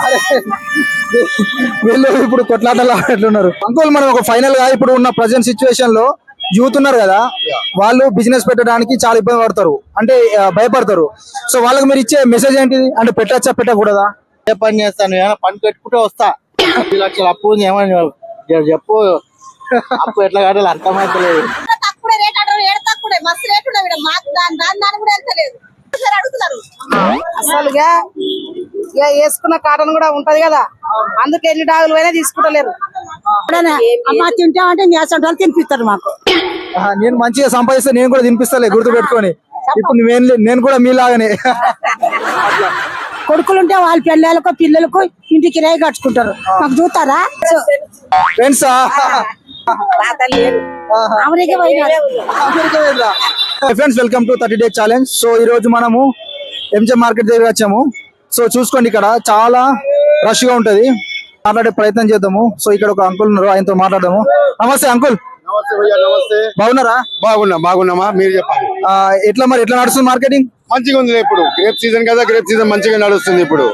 అరే వీళ్ళు ఇప్పుడు కొట్లాటలు ఆడుతున్నారు. అంకుల్, మనం ఒక ఫైనల్ గా ఇప్పుడు ఉన్న ప్రజెంట్ సిచ్యువేషన్ లో యూత్ ఉన్నారు కదా, వాళ్ళు బిజినెస్ పెట్టడానికి చాలా ఇబ్బంది పడతారు, అంటే భయపడతారు. సో వాళ్ళకి మీరు ఇచ్చే మెసేజ్ ఏంటిది? అంటే పెట్టచ్చా పెట్టకూడదా? ఏ పని చేస్తాను, ఏమైనా పని పెట్టుకుంటే వస్తా. 10 లక్షల అప్పు ఉంది, ఏమని చెప్పు. అప్పు ఎట్లా కట్టాలి అర్థమైతలేదు. అసలుగా వేసుకున్న కాటన్ కూడా ఉంటది కదా, అందుకే ఎన్ని డాగులు అయినా తీసుకుంటలేరు. అమ్మ తింటామంటే నేసంటాలు తినిపిస్తారు మాకు. నేను మంచిగా సంపాదిస్తే నేను కూడా తినిపిస్తాలే, గుర్తు పెట్టుకొని. ఇప్పుడు నేను కూడా మీలాగానే. కొడుకులుంటే వాళ్ళ పిల్లలకు ఇంటికి కిరాయి కట్టుకుంటారు, మాకు చూస్తారా? Friends friends, welcome to 30 Day challenge. So ఈ రోజు మనము ఎంజే మార్కెట్ దగ్గర వచ్చాము. సో చూసుకోండి, ఇక్కడ చాలా రష్ గా ఉంటది. మాట్లాడే ప్రయత్నం చేద్దాము. సో ఇక్కడ ఒక అంకుల్ ఉన్నారు, ఆయనతో మాట్లాడదాము. నమస్తే అంకుల్. నమస్తే భయ్యా, నమస్తే. బాగున్నారా? బాగున్నామా, మీరు చెప్పాలి. ఎట్లా నడుస్తుంది మార్కెటింగ్? మంచిగా ఉంది. ఇప్పుడు గ్రేప్ సీజన్ కదా, గ్రేప్ సీజన్ మంచిగా నడుస్తుంది. ఇప్పుడు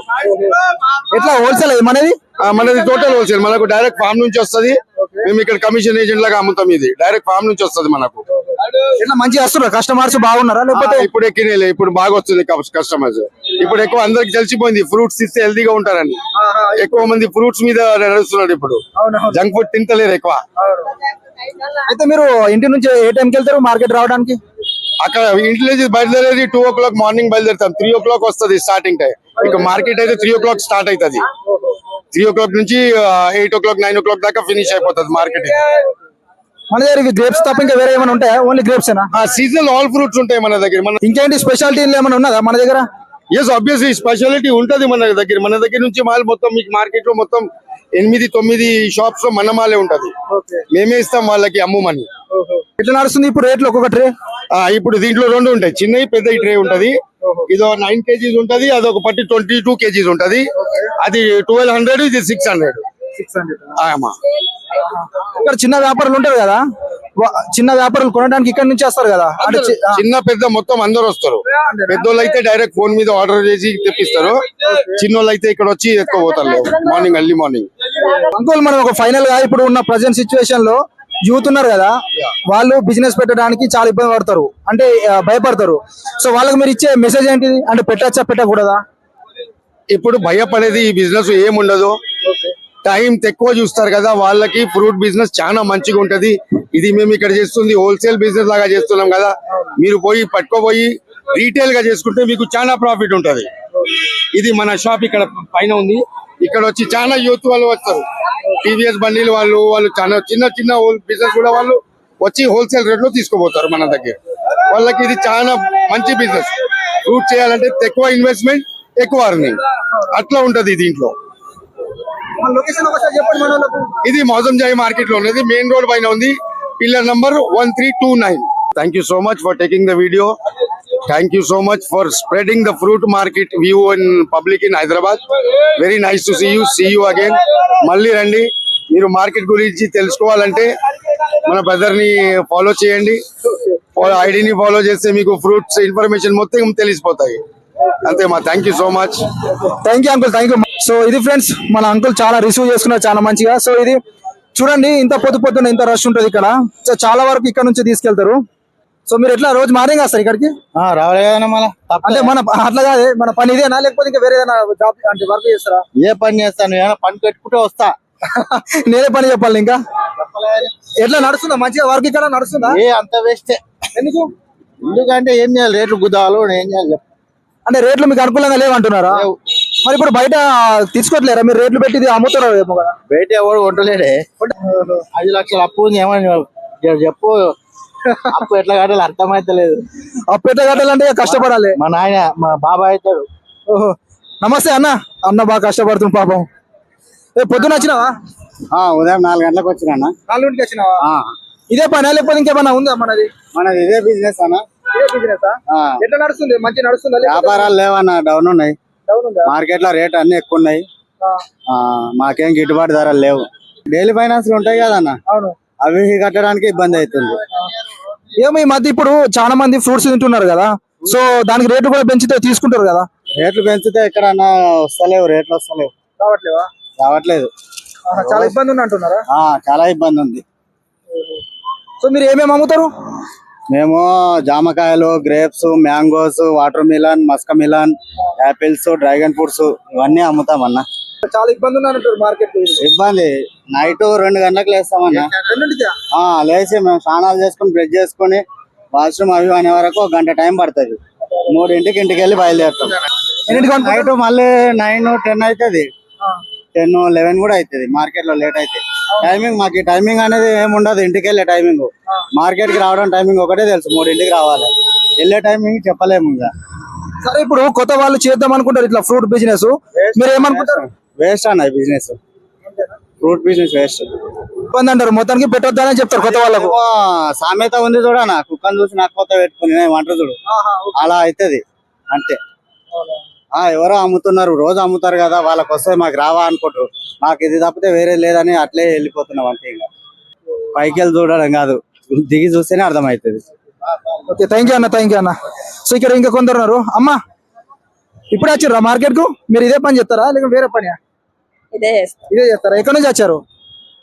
ఎట్లా హోల్సేల్ మనది టోటల్ హోల్సేల్. మనకు డైరెక్ట్ ఫామ్ నుంచి వస్తుంది. మేము ఇక్కడ కమిషన్ ఏజెంట్ లాగా అమ్ముతాం. ఇది డైరెక్ట్ ఫామ్ నుంచి వస్తుంది మనకు. ఎట్లా మంచిగా వస్తున్నారు కస్టమర్స్? బాగున్నారా? లేకపోతే ఇప్పుడు ఎక్కినే ఇప్పుడు బాగా వస్తుంది కస్టమర్స్. ఇప్పుడు ఎక్కువ అందరికి తెలిసిపోయింది ఫ్రూట్స్ ఇస్తే హెల్దీగా ఉంటారని. ఎక్కువ మంది ఫ్రూట్స్ మీద నడుస్తున్నారు. ఇప్పుడు జంక్ ఫుడ్ తింటలేరు ఎక్కువ. అయితే మీరు ఇంటి నుంచి ఏ టైంకి వెళ్తారు మార్కెట్ రావడానికి? అక్కడ ఇంట్లో నుంచి బయలుదేరేది 2 o'clock మార్నింగ్ బయలుదేరుతాం. 3 o'clock వస్తుంది స్టార్టింగ్ టైం. ఇక మార్కెట్ అయితే 3 o'clock స్టార్ట్ అవుతుంది. 3 o'clock నుంచి 8 o'clock 9 o'clock దాకా ఫినిష్ అయిపోతుంది మార్కెట్. మన దగ్గర గ్రేప్స్ తప్ప ఇంకా వేరే ఏమైనా ఉంటాయా? ఓన్లీ గ్రేప్స్ ఏనా? సీజనల్ ఆల్ ఫ్రూట్స్ ఉంటాయి మన దగ్గర. ఇంకేంటి స్పెషాలిటీ ఏమైనా ఉన్నదా మన దగ్గర? ఎస్, ఆబ్వియస్లీ స్పెషాలిటీ ఉంటది మన దగ్గర. మన దగ్గర నుంచి మాల్ మొత్తం మీకు మార్కెట్ లో మొత్తం 8-9 షాప్స్ లో మన మాలే ఉంటది. మేమే ఇస్తాం వాళ్ళకి అమ్ముమని. ఎట్లా నడుస్తుంది ఇప్పుడు రేట్లు? ఒక్కొక్క ట్రే ఇప్పుడు దీంట్లో 2 ఉంటాయి, చిన్నవి పెద్ద ట్రే ఉంటది. ఇదో 9 kgs ఉంటది, అది ఒక పట్టి 22 kgs ఉంటది. అది 1200, ఇది 600. ఇక్కడ చిన్న వ్యాపారులు ఉంటారు కదా, చిన్న వ్యాపారులు కొనడానికి ఇక్కడ నుంచి వస్తారు కదా, అంటే చిన్న పెద్ద మొత్తం అందరు వస్తారు. పెద్దోళ్ళు అయితే డైరెక్ట్ ఫోన్ మీద ఆర్డర్ చేసి తెప్పిస్తారు. చిన్నోళ్ళు అయితే ఇక్కడ వచ్చి ఎక్కువ పోతారు మార్నింగ్, ఎర్లీ మార్నింగ్. అంకుల్, మనం ఒక ఫైనల్ గా ఇప్పుడు ఉన్న ప్రజెంట్ సిచ్యువేషన్ లో యూత్ ఉన్నారు కదా, వాళ్ళు బిజినెస్ పెట్టడానికి చాలా ఇబ్బంది పడతారు, అంటే భయపడతారు. సో వాళ్ళకి మీరు ఇచ్చే మెసేజ్ ఏంటిది? అంటే పెట్టచ్చా పెట్టకూడదా? ఇప్పుడు భయపడేది ఈ బిజినెస్ ఏముండదు. టైం ఎక్కువ చూస్తారు కదా, వాళ్ళకి ఫ్రూట్ బిజినెస్ చాలా మంచిగా ఉంటది. ఇది మేము ఇక్కడ చేస్తుంది హోల్సేల్ బిజినెస్ లాగా చేస్తున్నాం కదా. మీరు పట్టుకోపోయి రీటైల్ గా చేసుకుంటే మీకు చాలా ప్రాఫిట్ ఉంటది. ఇది మన షాప్ ఇక్కడ పైన ఉంది. ఇక్కడ వచ్చి చాలా యూత్ వాళ్ళు వస్తారు. టీవీఎస్ బండిలు వాళ్ళు చాలా చిన్న బిజినెస్ కూడా వాళ్ళు వచ్చి హోల్సేల్ రేట్ లో తీసుకుపోతారు మన దగ్గర. వాళ్ళకి ఇది చాలా మంచి బిజినెస్. ఫ్రూట్ చేయాలంటే ఎక్కువ ఇన్వెస్ట్మెంట్, ఎక్కువ అర్నింగ్, అట్లా ఉంటది దీంట్లో. ఇది మౌజంజాయి మార్కెట్ లో ఉన్నది, మెయిన్ రోడ్ పైన ఉంది, pillar number 1329. Thank you so much for taking the video. Thank you so much for spreading the fruit market view in public in Hyderabad. Very nice to see you again. మళ్ళీ రండి. మీరు market గురించి తెలుసుకోవాలంటే మన brother ని follow చేయండి. ఐడిని follow చేస్తే మీకు ఫ్రూట్స్ ఇన్ఫర్మేషన్ మొత్తం తెలిసిపోతాయి. అంతేమా. Thank you so much. Thank you uncle, thank you. So ఇది ఫ్రెండ్స్, మన అంకుల్ చాలా రిసీవ్ చేసుకున్నారు చాలా మంచిగా. సో ఇది చూడండి, ఇంత పొద్దున్న ఇంత రష్ ఉంటుంది ఇక్కడ. సో చాలా వరకు ఇక్కడ నుంచి తీసుకెళ్తారు. సో మీరు ఎట్లా రోజు మార్నింగ్ వస్తారు ఇక్కడికి? రావాలి మళ్ళీ. అంటే మన అట్లా కాదే, మన పని ఇదేనా లేకపోతే ఇంకా వేరే ఏదైనా జాబ్ అంటే వర్క్ చేస్తారా? ఏ పని చేస్తాను, ఏమైనా పని పెట్టుకుంటే వస్తా. నేనే పని చెప్పాలి ఇంకా. ఎట్లా నడుస్తుందా మంచిగా వర్క్ ఇక్కడ? నడుస్తుందా? అంత వేస్తే ఎందుకంటే ఏం చేయాలి, రేట్లు గుద్దాలు, ఏం చేయాలి. అంటే రేట్లు మీకు అనుకూలంగా లేవంటున్నారా? మరి ఇప్పుడు బయట తీసుకోవట్లేరా మీరు? రేట్లు పెట్టి అమ్ముతున్నారు కదా. బయట ఎవరు వంటలేడే. 5 లక్షల అప్పు ఉంది, ఏమని చెప్పు. అప్పు ఎట్లా కట్టాలి అర్థమైతలేదు. అప్పు ఎట్లా కట్టాలంటే కష్టపడాలి. మా నాయన మా బాబాయ్ అవుతాడు. ఓహో, నమస్తే అన్న బాగా కష్టపడుతుంది పాపం. పొద్దున వచ్చినావా? ఉదయం 4 గంటలకు వచ్చినా. 4 గంటలకు వచ్చినావా? ఇదే పని లేకపోతే ఇంకేమన్నా ఉందా? మనది ఇదే బిజినెస్ అన్న. ఇదే బిజినెస్. ఎట్లా నడుస్తుంది? మంచి నడుస్తుందా? వ్యాపారాలు లేవన్న, డౌన్ ఉన్నాయి. మార్కెట్ లో రేట్ అన్ని ఎక్కువ ఉన్నాయి. మాకేం గిట్టుబాటు ధరలు లేవు. డైలీ ఫైనాన్స్ ఉంటాయి కదన్న, అవును, అవి కట్టడానికి ఇబ్బంది అవుతుంది. ఏమో ఈ మధ్య ఇప్పుడు చాలా మంది ఫ్రూట్స్ తింటున్నారు కదా, సో దానికి రేటు కూడా పెంచితే తీసుకుంటారు కదా. రేట్లు పెంచితే ఎక్కడన్నా వస్తలేవు, రేట్లు వస్తలేవు, రావట్లేవా? రావట్లేదు. చాలా ఇబ్బంది ఉంది అంటున్నారా? చాలా ఇబ్బంది ఉంది. సో మీరు ఏమేమి అమ్ముతారు? మేము జామకాయలు, grapes, mangoes, watermelon, muskmelon, apples, dragon fruits ఇవన్నీ అమ్ముతాం అన్న. చాలా ఇబ్బంది ఉంది అంటారు మార్కెట్. ఇబ్బంది నైట్ 2 గంటలకు లేస్తామన్నా. లేచి మేము స్నానాలు చేసుకుని బ్రష్ చేసుకుని వాష్రూమ్ అవి అనే వరకు 1 గంట టైం పడుతుంది. 3 ఇంటికి వెళ్ళి బయలుదేరుతాం. నైట్ మళ్ళీ 9, 10 అవుతుంది. 10, 11 కూడా అవుతుంది మార్కెట్ లో లేట్ అయితే. టైమింగ్ మాకు టైమింగ్ అనేది ఏముండదు. ఇంటికి వెళ్ళే టైమింగ్, మార్కెట్ కి రావడం టైమింగ్ ఒకటే తెలుసు, 3 రావాలి. వెళ్ళే టైమింగ్ చెప్పలేము. ఇంకా సరే, ఇప్పుడు కొత్త వాళ్ళు చేద్దాం అనుకుంటారు ఇట్లా ఫ్రూట్ బిజినెస్, మీరు ఏమనుకుంటారు? వేస్ట్ అన్న బిజినెస్, ఫ్రూట్ బిజినెస్ వేస్ట్. ఇబ్బంది అంటారు, మొత్తానికి పెట్టొద్దని చెప్తారు కొత్త వాళ్ళకు. సామెత ఉంది చూడనా, కుక్కను చూసి నాకు కొత్త పెట్టుకుని వంట చూడు, అలా అవుతుంది అంతే. ఎవరో అమ్ముతున్నారు, రోజు అమ్ముతారు కదా, వాళ్ళకి వస్తే మాకు రావా అనుకుంటారు. మాకు ఇది తప్పితే వేరే లేదని అట్లే వెళ్ళిపోతున్నాం అంతే. ఇంకా పైకి వెళ్ళి చూడడం కాదు, దిగి చూస్తేనే అర్థమవుతుంది. ఓకే, థ్యాంక్ యూ అన్న, థ్యాంక్ యూ అన్న. సో ఇక్కడ ఇంకా కొందరు ఉన్నారు. అమ్మా, ఇప్పుడు వచ్చారా మార్కెట్ కు? మీరు ఇదే పని చేస్తారా లేక వేరే పని? ఇదే ఇదే చేస్తారా? ఎక్కడి నుంచి వచ్చారు?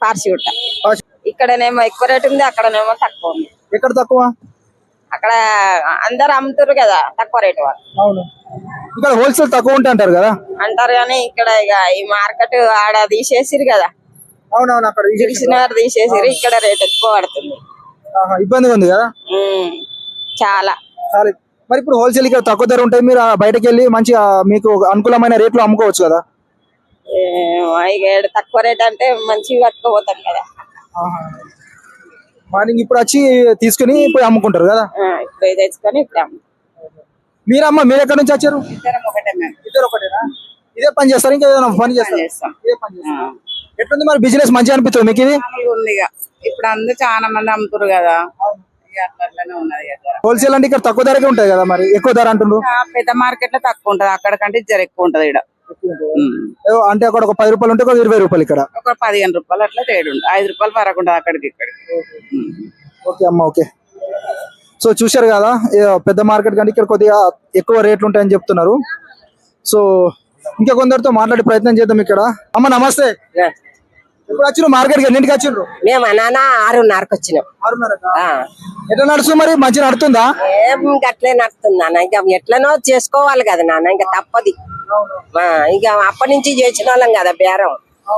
పార్సిగుట్ట. ఇక్కడనేమో ఎక్కువ రేట్ ఉంది, అక్కడనేమో తక్కువ ఉంది. ఎక్కడ తక్కువ? అక్కడ అందరు అమ్ముతారు కదా తక్కువ రేటు వాళ్ళు. అవును, ఇక్కడ హోల్సేల్ తక్కువ ఉంటాయి అంటారు కదా. అంటారు కానీ ఇక్కడ ఇక ఈ మార్కెట్ ఆడ తీసేసిరు కదా. అవునవును, అక్కడ దిల్సునగర్ తీసేసిరు, ఇక్కడ రేట్ ఎక్కువ పడుతుంది. ఇబ్బందిగా ఉంది కదా చాలా. మరి ఇప్పుడు హోల్సేల్ ఇక్కడ తక్కువ ధర ఉంటాయి, మీరు బయటకు వెళ్ళి మంచిగా మీకు అనుకూలమైన రేట్లు అమ్ముకోవచ్చు కదా. ఇక తక్కువ రేట్ అంటే మంచిగా పట్టుకోపోతాం కదా. మార్నింగ్ ఇప్పుడు వచ్చి తీసుకుని పోయి అమ్ముకుంటారు కదా. ఇప్పుడు తెచ్చుకొని ఇప్పుడు మీరమ్మ, మీరు ఎక్కడి నుంచి వచ్చారు? ఇద్దరు ఒకటేనా? ఇదే పని చేస్తారు, ఇంకా ఏదైనా పని చేస్తారు? ఇదే పని చేస్తారు. ఎట్లుంది మరి బిజినెస్? మంచిగా అనిపిస్తుంది మీకు ఇది? ఉంది. ఇప్పుడు అందరూ చాలా మంది అమ్ముతారు కదా, అట్లనే ఉన్నది. హోల్సేల్ అంటే ఇక్కడ తక్కువ ధరకే ఉంటది కదా, మరి ఎక్కువ ధర అంటుండ్రు. పెద్ద మార్కెట్ లో తక్కువ ఉంటది, అక్కడ కంటే జర ఎక్కువ ఉంటది. ఇక్కడ అంటే అక్కడ ఒక 10 రూపాయలు ఉంటే ఒక 20 రూపాయలు, ఇక్కడ ఒక 15 రూపాయలు అట్లా తేడు, 5 రూపాయలు వరకు ఉంటది అక్కడికి ఇక్కడికి. ఓకే అమ్మ, ఓకే. సో చూశారు కదా, పెద్ద మార్కెట్ కంటే ఇక్కడ కొద్దిగా ఎక్కువ రేట్లు ఉంటాయని చెప్తున్నారు. సో ఇంకా కొందరితో మాట్లాడే ప్రయత్నం చేద్దాం. ఇక్కడ అమ్మ నమస్తే, ఎప్పుడు వచ్చిన మార్కెట్ కి? ఎన్నింటికి వచ్చిండ్రు? మేము నాన్న 6:30కి వచ్చినాం. 6:30. ఎట్లా నడుస్తుంది మరి? మంచిగా నడుతుందా? ఏం అట్లే నడుతుంది నాన్న, ఇంకా ఎట్లనో చేసుకోవాలి కదా నాన్న, ఇంకా తప్పది. ఇక అప్పటి నుంచి చేసిన వాళ్ళం కదా బేరం,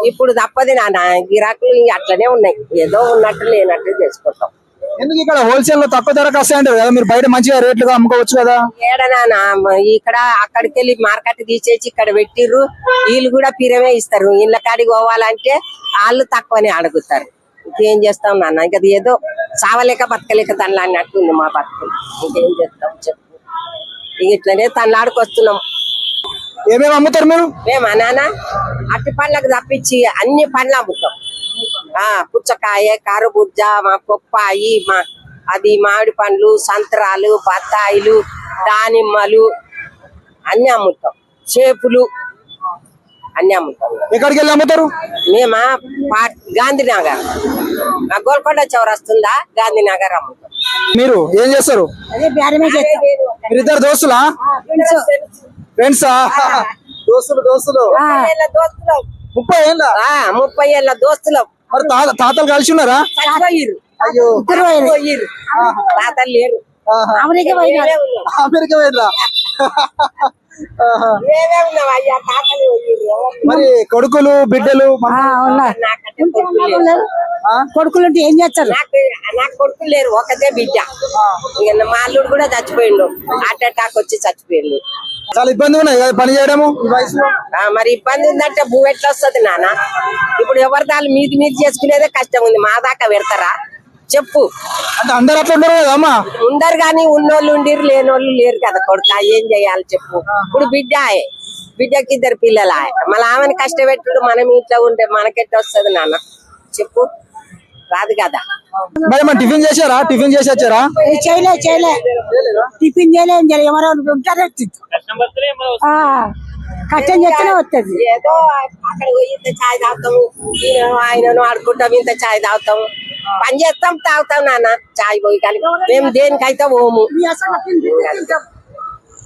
ఇప్పుడు తప్పది నాన్న. గిరాకులు ఇంక అట్లనే ఉన్నాయి, ఏదో ఉన్నట్టు లేనట్టు చేసుకుంటాం. ఎందుకు ఇక్కడ హోల్సేల్ లో తక్కువ ధరకు వస్తాయంటారు కదా, మీరు బయట మంచిగా రేట్లుగా అమ్ముకోవచ్చు కదా. ఏడనా ఇక్కడ అక్కడికి వెళ్ళి మార్కెట్ తీసేసి ఇక్కడ పెట్టిర్రు, వీళ్ళు కూడా పిరమే ఇస్తారు. ఇళ్ళ కాడికి పోవాలంటే వాళ్ళు తక్కువనే అడుగుతారు. ఇంకేం చేస్తాం నాన్న, ఇంకా ఏదో చావలేక బతకలేక తనలాడినట్టు ఉంది మా బతుకులు. ఇంకేం చేస్తాం చెప్పు, ఇంక ఇట్లనే తనలాడుకొస్తున్నాం. ఏమేమి అమ్ముతారు మీరు? మేమా నాన్న అట్టి పండ్లకు తప్పించి అన్ని పండ్లు అమ్ముతాం. పుచ్చకాయ, కరుబుజ్జ, మా పొప్పాయి, అది మామిడి పండ్లు, సంత్రాలు, బత్తాయిలు, దానిమ్మలు అన్ని అమ్ముతాం. చేపులు అన్ని అమ్ముతాం. ఎక్కడికి వెళ్ళి అమ్ముతారు? మేమా గాంధీనగర్, గోల్కొండ చౌరస్తుందా, గాంధీనగర్ అమ్ముతాం. మీరు ఏం చేస్తారు? మీరిద్దరు దోస్తులా? ఫ్రెండ్సా? దోస్తులు 30 ఏళ్ళ? 30 ఏళ్ళ దోస్తులం. మరి తాతలు కలిసి ఉన్నారా? అయ్యో, తాతలు లేరు, అమెరికా వెళ్ళా. మరి కొడుకులు బిడ్డలు కొడుకులు ఏం చేస్తారు? నాకు కొడుకులు లేరు, ఒకటే బిడ్డ. ఇక మా అల్లుడు కూడా చచ్చిపోయిండు, హార్ట్ అటాక్ వచ్చి చచ్చిపోయిండు. చాలా ఇబ్బంది ఉన్నాయి కదా పని చేయడము ఈ వయసులో. మరి ఇబ్బంది ఉందంటే భూ ఎట్లా వస్తుంది నాన్న? ఇప్పుడు ఎవరి దాళ్ళు మీది చేసుకునేదే కష్టం ఉంది, మా దాకా పెడతారా చెప్పు? అంటే అందరు అట్లా ఉండరు కదా అమ్మా. ఉండరు కానీ ఉన్నోళ్ళు ఉండిరు, లేనోళ్ళు లేరు కదా కొడుక. ఏం చెయ్యాలి చెప్పు? ఇప్పుడు బిడ్డకి 2 పిల్లలు, మళ్ళీ ఆమెను కష్టపెట్టుడు మనం ఇంట్లో ఉంటే మనకెట్ట వస్తుంది నాన్న చెప్పు? రాదు కదా. మరి మన టిఫిన్ చేశారా? టిఫిన్ చేసి వచ్చారా? చేయలే టిఫిన్ చేయలే. ఎవరో ఉంటారు, కష్టం చేస్తేనే వస్తుంది. ఏదో అక్కడ పోయి ఇంత చాయ్ తాగుతాము, ఆయనను ఆడుకుంటాం, ఇంత చాయ్ తాగుతాము, పని చేస్తాం, తాగుతాం నాన్న చాయ్ పోయి. కానీ మేము దేనికైతే పోము.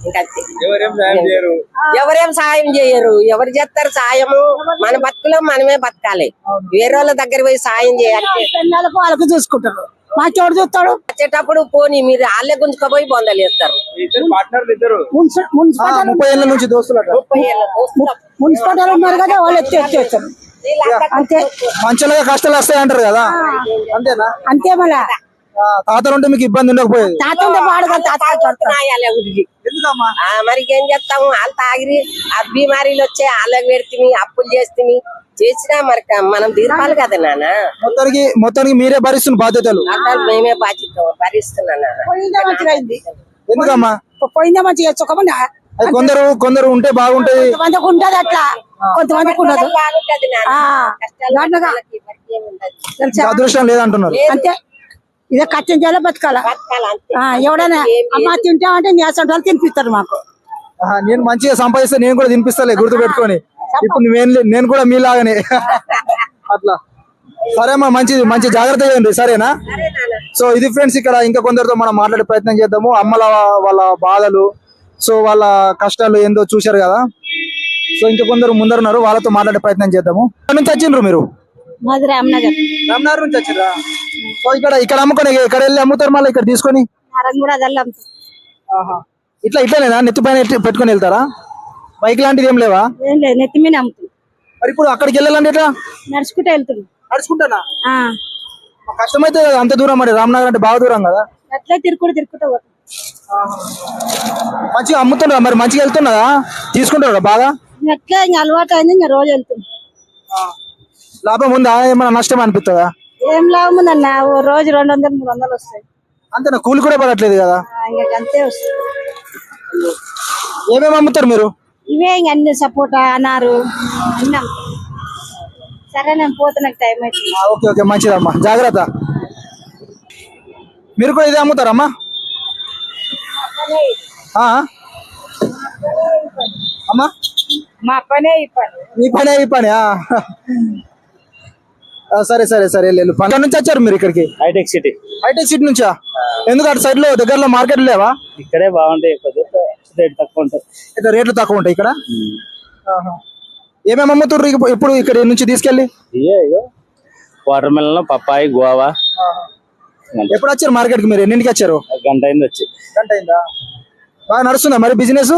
ఇంకంతే. ఎవరేం సాయం చేయరు. ఎవరు చేస్తారు సాయము? మన బతుకులో మనమే బతకాలి. వేరే వాళ్ళ దగ్గర పోయి సాయం చేయాలి. పిల్లలకు వాళ్ళకు చూసుకుంటారు, మా చోటు చూస్తాడు. వచ్చేటప్పుడు పోనీ మీరు వాళ్ళే గుంజుకపోయి బొందలు వేస్తారు. మున్సిపల్ 30 ఏళ్ళ నుంచి దోస్తులు అట. మున్సిపల్ ఉన్నారు కదా, వాళ్ళు ఎత్తేస్తారు అంతే. మంచిగా కష్టాలు వస్తాయి అంటారు కదా, అంతేనా? అంతే మళ్ళా తాతలు ఉంటే మీకు ఇబ్బంది ఉండకపోయేది. తాత ఉంటే పాడుగా తాత ఎందుకమ్మా? మరి ఏం చేస్తాము? వాళ్ళు తాగిరి ఆ బీమారీలు వచ్చే వాళ్ళకి పెడితే అప్పులు చేసినా మరి మనం తీర్పాలి కదా నాన్న. మొత్తానికి మీరే భరిస్తున్న బాధ్యతలు. అసలు మేమే బాధ్యత భరిస్తున్నా నాన్న. పోయిందే మంచిగా అయింది, ఎందుకమ్మా? పోయిందే మంచిగా చొక్కమని. అది కొందరు ఉంటే బాగుంటది. కొంతమందికి ఉండదు అట్లా, కొంతమందికి ఉండదు. బాగుంటది నాన్న. కష్టాలు దాంట్లోగా వాళ్ళకి ఎవరికి ఏముండదు. తెలుసా? అదృష్టం లేదంటున్నారు. అంతే, ఇదే కష్టం చేయాలి, బతకాలా. బతకాలి అంతే. ఎవడైనా అమ్మ తింటామంటే నేసంటారు తినిపిస్తారు మాకు. నేను మంచిగా సంపాదిస్తే నేను కూడా తినిపిస్తాలే, గుర్తు పెట్టుకొని. ఇప్పుడు నేను కూడా మీలాగానే అట్లా. సరే అమ్మా, మంచి జాగ్రత్త చేయండి, సరేనా? సరే నాన్న. సో ఇది ఫ్రెండ్స్, ఇక్కడ ఇంకా కొందరితో మనం మాట్లాడే ప్రయత్నం చేద్దాము. అమ్మల వాళ్ళ బాధలు, సో వాళ్ళ కష్టాలు ఏందో చూశారు కదా. సో ఇంకా కొందరు ముందరున్నారు, వాళ్ళతో మాట్లాడే ప్రయత్నం చేద్దాము. ఎక్కడి నుంచి వచ్చిండ్రు మీరు? మాది రామ్నగర్. రామ్నగర్ నుంచి వచ్చిర్రా? సో ఇక్కడ అమ్ముకొని ఇక్కడ వెళ్ళి అమ్ముతారు, మళ్ళీ ఇక్కడ తీసుకొని కూడా అదల్లా ఇట్లనేనా నెత్తి పైన పెట్టుకొని వెళ్తారా? బైక్ లాంటిది ఏం లేవా? ఏం లేదు, నెత్తి మీద అమ్ముతుంది. మరి ఇప్పుడు అక్కడికి వెళ్ళాలంటే ఎట్లా? నడుచుకుంటూ వెళ్తుంది. నడుచుకుంటానా? కష్టమైతే కదా అంత దూరం, మరి రామ్నగర్ అంటే బాగా దూరం కదా. అట్లా తిరుక్కుంటూ పోతుంది. మంచిగా అమ్ముతున్నారా? మరి మంచిగా వెళ్తున్నదా? తీసుకుంటారా బాగా? ఎట్లా ఇంకా అలవాటు అయింది, ఇంకా రోజు వెళ్తుంది. లాభం ఉందా? ఏమైనా నష్టం అనిపిస్తుందా? ఏం లాభం ఉందన్న, ఓ రోజు 200 300 వస్తాయి. అంతేనా? కూలి కూడా పడట్లేదు కదా. ఇంకా అంతే వస్తాయి. ఏమేమి అమ్ముతారు మీరు? ఇవే ఇంక అన్ని సపోటా అన్నారు అన్ని అమ్ముతాం. సరే నేను పోతే నాకు టైం అవుతుంది. ఓకే మంచిదమ్మా, జాగ్రత్త. మీరు కూడా ఇదే అమ్ముతారమ్మా? అమ్మా మా పనే ఈ పని. ఈ పని సరే వెళ్ళు. ఎక్కడి నుంచి వచ్చారు మీరు ఇక్కడికి? Hitech city. హైటెక్ సిటీ నుంచా? ఎందుకు అటు సైడ్ లో దగ్గరలో మార్కెట్ లేవా? ఇక్కడే బాగుంటాయి, రేట్ తక్కువ ఉంటాయి. ఇక్కడ రేట్లు తక్కువ ఉంటాయి ఇక్కడ. ఏమేమి అమ్ముతారు ఇప్పుడు ఇక్కడ నుంచి తీసుకెళ్ళి? ఇగో వాటర్ మెలన్, పప్పాయి, గోవా. ఎప్పుడు వచ్చారు మార్కెట్ కి? మీరు ఎన్నింటికి వచ్చారు? గంట అయింది వచ్చి. గంట అయిందా? బాగా నడుస్తుందా మరి బిజినెస్?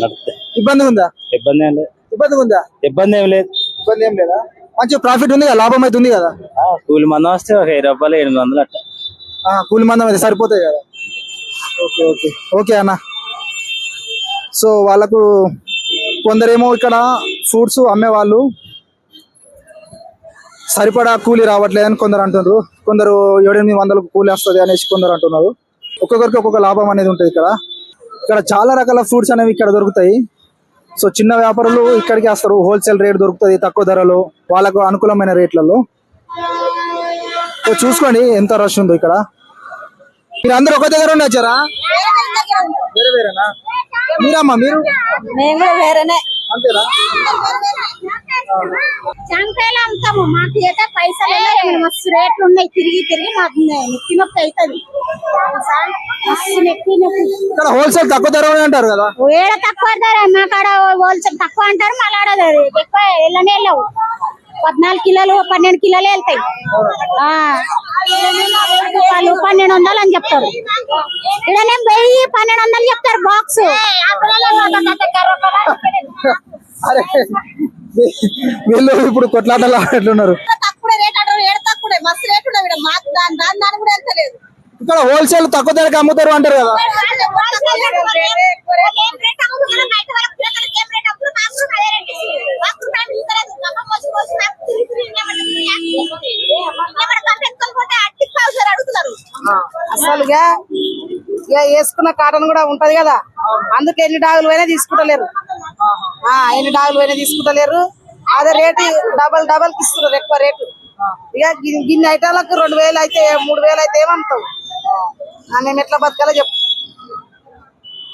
నడుస్తాయి. ఇబ్బంది ఉందా? ఇబ్బంది ఏం లేదు. ఇబ్బంది ఏం లేదా? మంచి ప్రాఫిట్ ఉంది కదా, లాభం అయితే ఉంది కదా. కూలి మందం వస్తే ఒక 1000 రూపాయలు 800 అట్ట. కూలి మందం అయితే సరిపోతాయి కదా. ఓకే అన్న. సో వాళ్ళకు కొందరేమో ఇక్కడ ఫ్రూట్స్ అమ్మేవాళ్ళు సరిపడా కూలి రావట్లేదని కొందరు అంటున్నారు. కొందరు 700-800 కూలి వస్తుంది అనేసి కొందరు అంటున్నారు. ఒక్కొక్కరికి ఒక్కొక్క లాభం అనేది ఉంటుంది ఇక్కడ చాలా రకాల ఫ్రూట్స్ అనేవి ఇక్కడ దొరుకుతాయి. సో చిన్న వ్యాపారులు ఇక్కడికి వస్తారు, హోల్సేల్ రేట్ దొరుకుతుంది తక్కువ ధరలో, వాళ్ళకు అనుకూలమైన రేట్లలో. సో చూసుకోండి ఎంత రష్ ఉందో ఇక్కడ. మీరు అందరూ ఒక దగ్గర వచ్చారా? వేరేనా? మీరమ్మా మీరు? మేము కూడా వేరేనే. అంతేనా? జాంకాయలు అమ్ముతాము. మాకు అయితే పైసలు మస్తు రేట్లు ఉన్నాయి. తిరిగి మాకు నెత్తి నొప్పి అవుతుంది. ఇక్కడ హోల్సేల్ తక్కువ ధర అంటారు కదా. ఏడ తక్కువ ధర, మా కాడ హోల్సేల్ తక్కువ అంటారు, మళ్ళీ ఆడ ఎక్కువ వెళ్ళనే వెళ్ళవు. 14 కిలోలు 12 కిలోలు వెళ్తాయి. 1200 అని చెప్తారు. ఇడనే 1000-1200 చెప్తారు బాక్స్. అరే వీళ్ళు ఇప్పుడు కొట్లాటలు ఆడుతున్నారు. ఇక్కడ హోల్సేల్ తక్కువ ధరకు అమ్ముతారు అంటారు కదా. అసలుగా వేసుకున్న కాటన్ కూడా ఉంటది కదా, అందుకే ఎన్ని డాగులు అయినా తీసుకుంటలేరు. అదే రేటు డబల్ ఇస్తున్నారు, ఎక్కువ రేటు. ఇక గిన్ని ఐటాలకు 2000 అయితే 3000 అయితే ఏమంటావు? మేము ఎట్లా బతకాలో చెప్పు.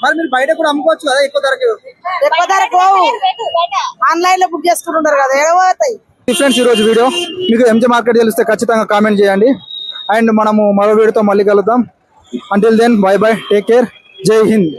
మరి మీరు బయట కూడా అమ్ముకోవచ్చు కదా ఎక్కువ ధరకు ఆన్లైన్ లో బుక్ చేసుకుంటున్నారు కదా, ఏడవుతాయి. ఫ్రెండ్స్ ఈ రోజు వీడియో మీకు ఎంజే మార్కెట్ తెలిస్తే ఖచ్చితంగా కామెంట్ చేయండి. అండ్ మనము మరో వీడియోతో మళ్ళీ కలుద్దాం. Until then bye take care, జై హింద్.